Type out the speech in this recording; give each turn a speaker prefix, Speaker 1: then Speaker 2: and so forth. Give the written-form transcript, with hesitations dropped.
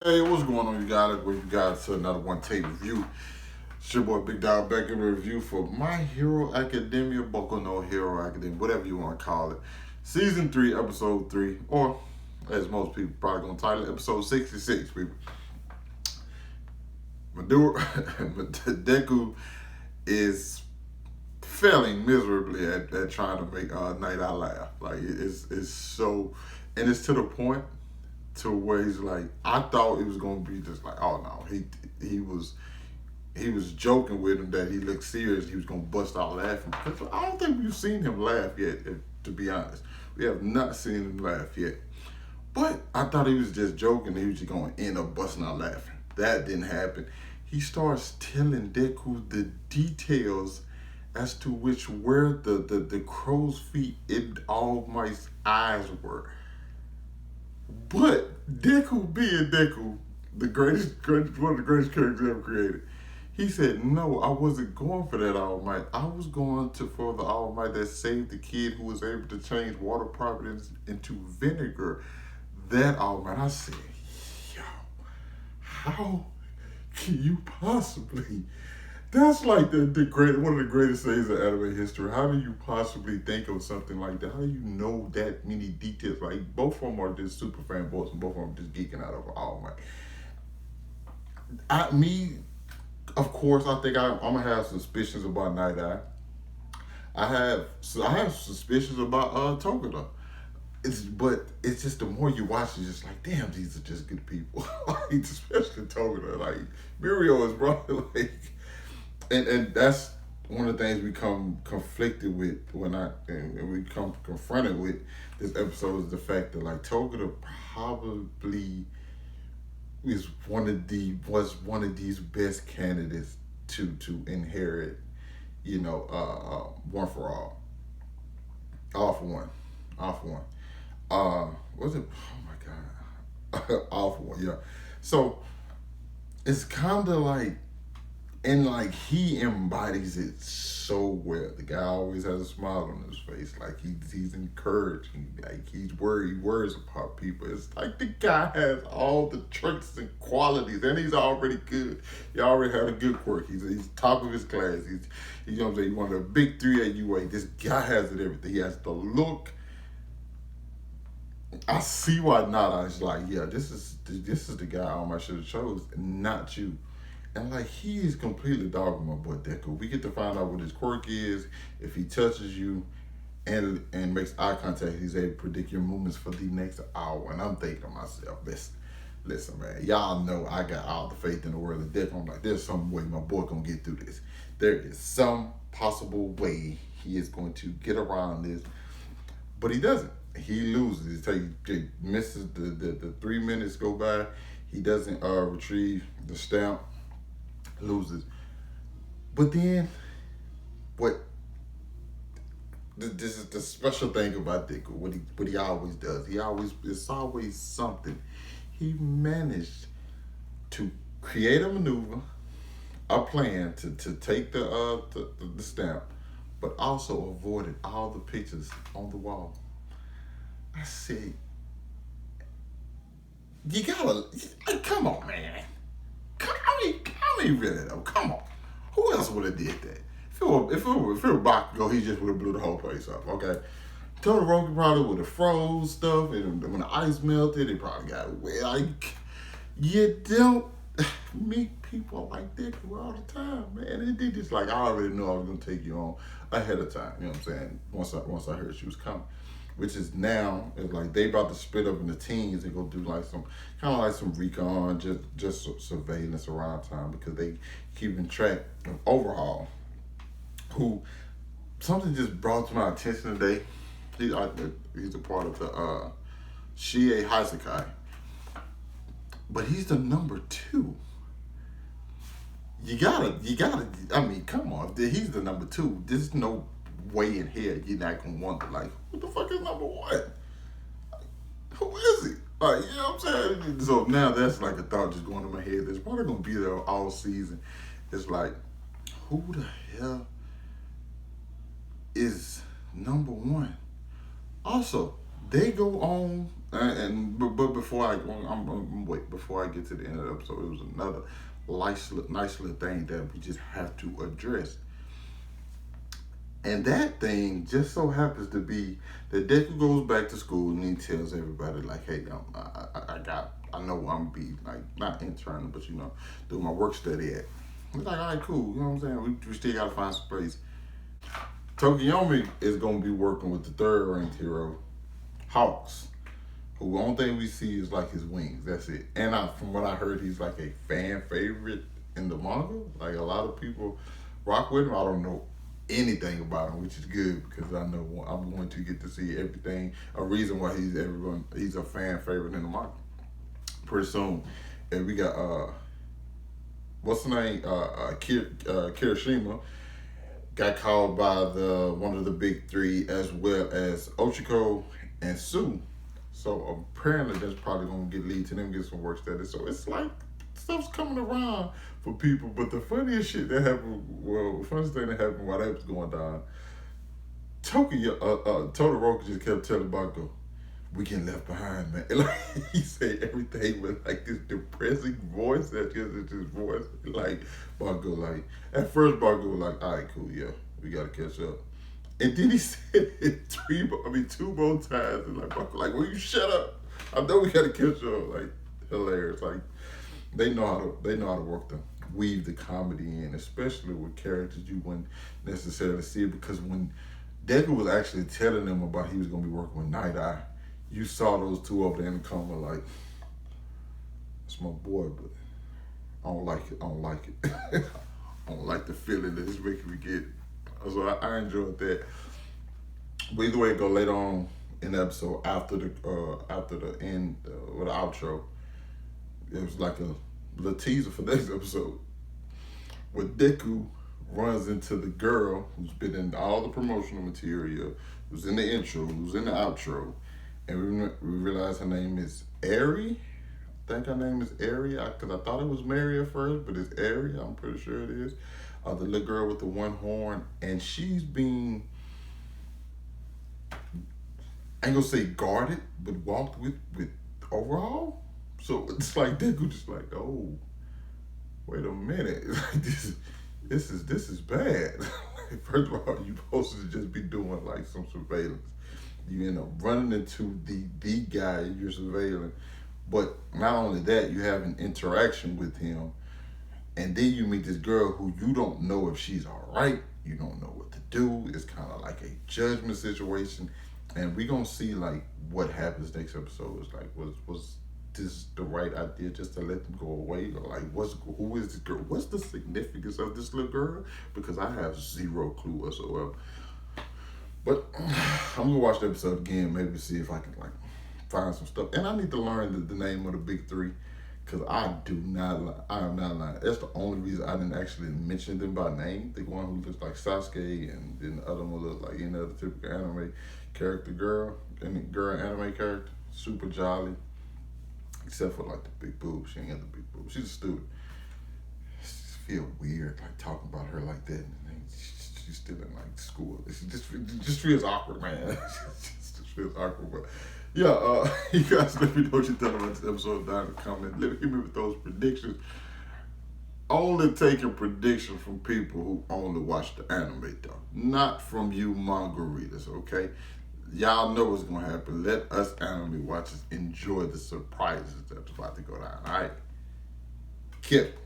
Speaker 1: Hey, what's going on, you guys? Well, you guys to another one tape review. It's your boy Big Dog back in review for My Hero Academia, Boku no Hero Academia, whatever you want to call it. Season 3, Episode 3, or as most people probably gonna title it, Episode 66, people. Deku is failing miserably at trying to make Night Eye laugh. Like it's so, and it's to the point to where he's like, I thought it was gonna be just like, oh no, he was joking with him that he looked serious. He was gonna bust out laughing. Because I don't think we've seen him laugh yet. To be honest, we have not seen him laugh yet. But I thought he was just joking. He was just gonna end up busting out laughing. That didn't happen. He starts telling Deku the details as to where the crow's feet in All Might's eyes were. But Deku being Deku, one of the greatest characters ever created, he said, no, I wasn't going for that All Might. I was going for the All Might that saved the kid who was able to change water properties into vinegar. That All Might. I said, yo, how can you possibly? That's like the great one of the greatest things in anime history. How do you possibly think of something like that? How do you know that many details? Like both of them are just super fanboys, and both of them just geeking out over All Might. Of course, I think I'm gonna have suspicions about Night Eye. I have suspicions about Togeda. But it's just the more you watch, it's just like, damn, these are just good people. Like, especially Togeda. Like Mirio is probably like, and that's one of the things we come conflicted with and we come confronted with this episode is the fact that like Togeda probably was one of these best candidates to inherit, one for all for one, all for one. Was it? Oh my god, all for one. Yeah. So it's kind of like, and like he embodies it so well. The guy always has a smile on his face, like he's encouraging, like he's worried, he worries about people. It's like the guy has all the traits and qualities, and he's already good. He already had a good quirk. He's top of his class. He's you know what I'm saying. He's one of the big three at UA. This guy has it everything. He has the look. I see why Nada is like, yeah, this is the guy I should have chose, not you. And like he is completely dogging my boy Deku. We get to find out what his quirk is. If he touches you and makes eye contact, he's able to predict your movements for the next hour. And I'm thinking to myself, listen, man, y'all know I got all the faith in the world of Deku. I'm like, there's some way my boy gonna get through this. There is some possible way he is going to get around this, but he doesn't. He loses. He misses the 3 minutes go by. He doesn't retrieve the stamp. Loses. But then, this is the special thing about Deku. What he always does. It's always something. He managed to create a maneuver, a plan to take the stamp, but also avoided all the pictures on the wall. I said, you gotta, come on, man. I mean, really though, come on. Who else would have did that? If it were Bakugo, he just would have blew the whole place up. Okay, Todoroki probably would have froze stuff, and when the ice melted, it probably got wet. Like, you don't meet people like that all the time, man. It did just like, I already know I was gonna take you on ahead of time. You know what I'm saying? Once I heard she was coming. Which is now, it's like they about to split up into teams and go do like some kind of like some recon, just surveillance around town, because they keeping track of Overhaul, who something just brought to my attention today. He's a part of the Shie Hasekai, but he's the number 2. You gotta. I mean, come on, he's the number 2. There's no way in here you're not gonna wonder, like, what the fuck is number 1? Like, who is he? Like, you know what I'm saying? So now that's like a thought just going in my head. There's probably gonna be there all season. It's like, who the hell is number 1? Also, they go on But before before I get to the end of the episode, it was another nice little thing that we just have to address. And that thing just so happens to be that Deku goes back to school and he tells everybody like, "Hey, I know where I'm gonna be like not interning, but do my work study at." It's like, all right, cool. You know what I'm saying? We still gotta find some space. Tokiyomi is gonna be working with the third ranked hero, Hawks, who the only thing we see is like his wings. That's it. And from what I heard, he's like a fan favorite in the manga. Like a lot of people rock with him. I don't know anything about him, which is good because I know I'm going to get to see everything. A reason why he's a fan favorite in the manga. Pretty soon, and we got what's the name? Kirishima got called by one of the big three, as well as Ochiko and Sue. So apparently that's probably gonna lead to them get some work study. So it's like stuff's coming around for people. But the funniest shit that happened, the funniest thing that happened while that was going down, Todoroki just kept telling Bakugo, "We getting left behind, man." And like he said everything with like this depressing voice. That's just his voice. Like Bakugo, like at first Bakugo was like, "All right, cool, yeah, we gotta catch up." And then he said it two more times. And like Bakugo, like, "Will you shut up? I know we gotta catch up." Like hilarious. Like they know how to work weave the comedy in, especially with characters you wouldn't necessarily see it, because when Deku was actually telling them about he was gonna be working with NightEye, you saw those two over there in the corner like, "It's my boy, but I don't like it. I don't like it. I don't like the feeling that it's making me get." So I enjoyed that. But either way, it go later on in the episode after the end with the outro. It was like a little teaser for next episode, where Deku runs into the girl who's been in all the promotional material, who's in the intro, who's in the outro, and we realize her name is Eri. I think her name is Eri, because I thought it was Mary at first, but it's Eri. I'm pretty sure it is. The little girl with the one horn, and she's being, I ain't gonna say guarded, but walked with overall. So it's like Deku just like, "Oh, wait a minute, like this is bad." First of all, you supposed to just be doing like some surveillance. You end up running into the guy you're surveilling, but not only that, you have an interaction with him, and then you meet this girl who you don't know if she's all right. You don't know what to do. It's kind of like a judgment situation, and we gonna see like what happens next episode. It's like was this the right idea just to let them go away, or like who is this girl? What's the significance of this little girl? Because I have zero clue whatsoever. But I'm gonna watch the episode again, maybe see if I can like find some stuff. And I need to learn the name of the big three, because I am not lying. That's the only reason I didn't actually mention them by name. The one who looks like Sasuke, and then the other one looks like any other typical anime character girl anime character, super jolly. Except for like the big boobs. She ain't got the big boobs. She's a student. It just feel weird like talking about her like that. And she's still in like school. It just feels awkward, man. It just feels awkward. But yeah, you guys let me know what you thought about this episode down in the comment. Let me hear me with those predictions. Only taking predictions from people who only watch the anime though. Not from you manga readers, okay? Y'all know what's gonna happen. Let us anime watchers enjoy the surprises that's about to go down. All right, Kip.